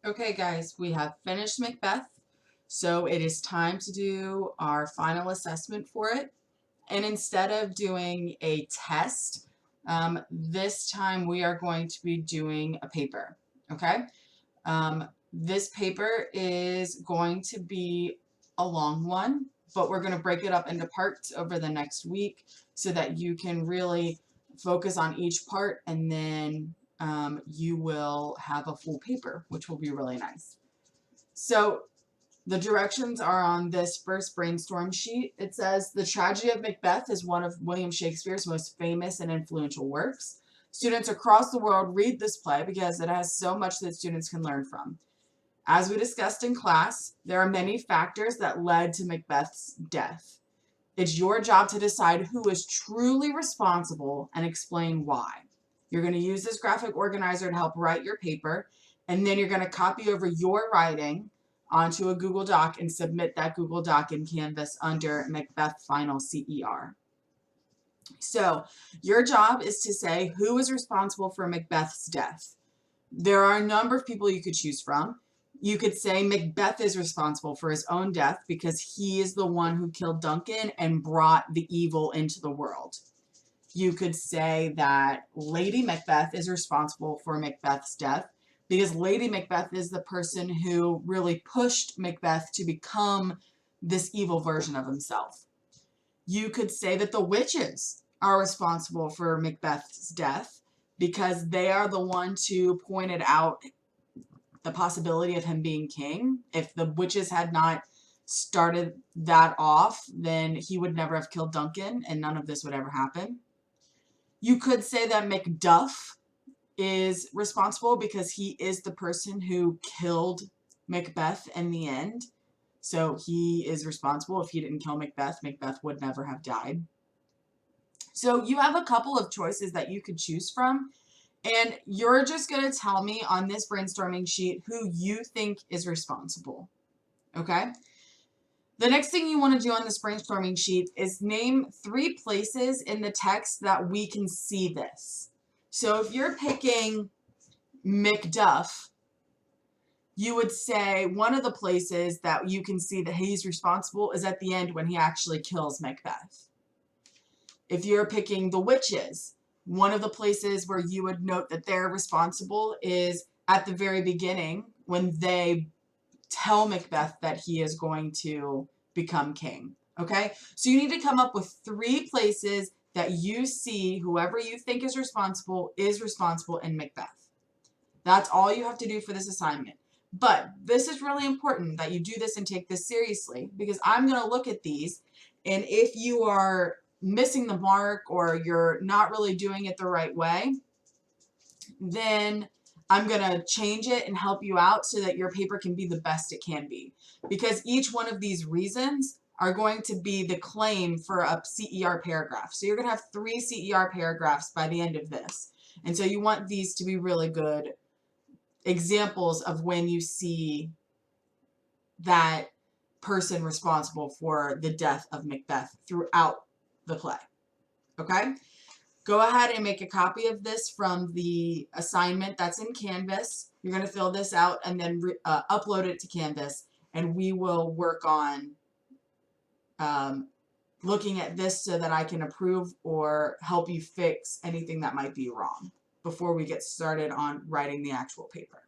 Okay, guys, we have finished Macbeth, so it is time to do our final assessment for it. And instead of doing a test, this time we are going to be doing a paper, okay? This paper is going to be a long one, but we're going to break it up into parts over the next week so that you can really focus on each part, and then you will have a full paper, which will be really nice. So the directions are on this first brainstorm sheet. It says, the tragedy of Macbeth is one of William Shakespeare's most famous and influential works. Students across the world read this play because it has so much that students can learn from. As we discussed in class, there are many factors that led to Macbeth's death. It's your job to decide who is truly responsible and explain why. You're going to use this graphic organizer to help write your paper, and then you're going to copy over your writing onto a Google Doc and submit that Google Doc in Canvas under Macbeth Final CER. So your job is to say who is responsible for Macbeth's death. There are a number of people you could choose from. You could say Macbeth is responsible for his own death because he is the one who killed Duncan and brought the evil into the world. You could say that Lady Macbeth is responsible for Macbeth's death because Lady Macbeth is the person who really pushed Macbeth to become this evil version of himself. You could say that the witches are responsible for Macbeth's death because they are the ones who pointed out the possibility of him being king. If the witches had not started that off, then he would never have killed Duncan and none of this would ever happen. You could say that Macduff is responsible because he is the person who killed Macbeth in the end. So he is responsible. If he didn't kill Macbeth, Macbeth would never have died. So you have a couple of choices that you could choose from. And you're just going to tell me on this brainstorming sheet who you think is responsible, okay? The next thing you want to do on this brainstorming sheet is name 3 places in the text that we can see this. So if you're picking Macduff, you would say one of the places that you can see that he's responsible is at the end when he actually kills Macbeth. If you're picking the witches, one of the places where you would note that they're responsible is at the very beginning when they tell Macbeth that he is going to become king. Okay? So you need to come up with 3 places that you see whoever you think is responsible in Macbeth. That's all you have to do for this assignment. But this is really important that you do this and take this seriously because I'm going to look at these, and if you are missing the mark or you're not really doing it the right way, then I'm going to change it and help you out so that your paper can be the best it can be. Because each one of these reasons are going to be the claim for a CER paragraph. So you're going to have 3 CER paragraphs by the end of this. And so you want these to be really good examples of when you see that person responsible for the death of Macbeth throughout the play. Okay? Go ahead and make a copy of this from the assignment that's in Canvas. You're going to fill this out and then upload it to Canvas, and we will work on looking at this so that I can approve or help you fix anything that might be wrong before we get started on writing the actual paper.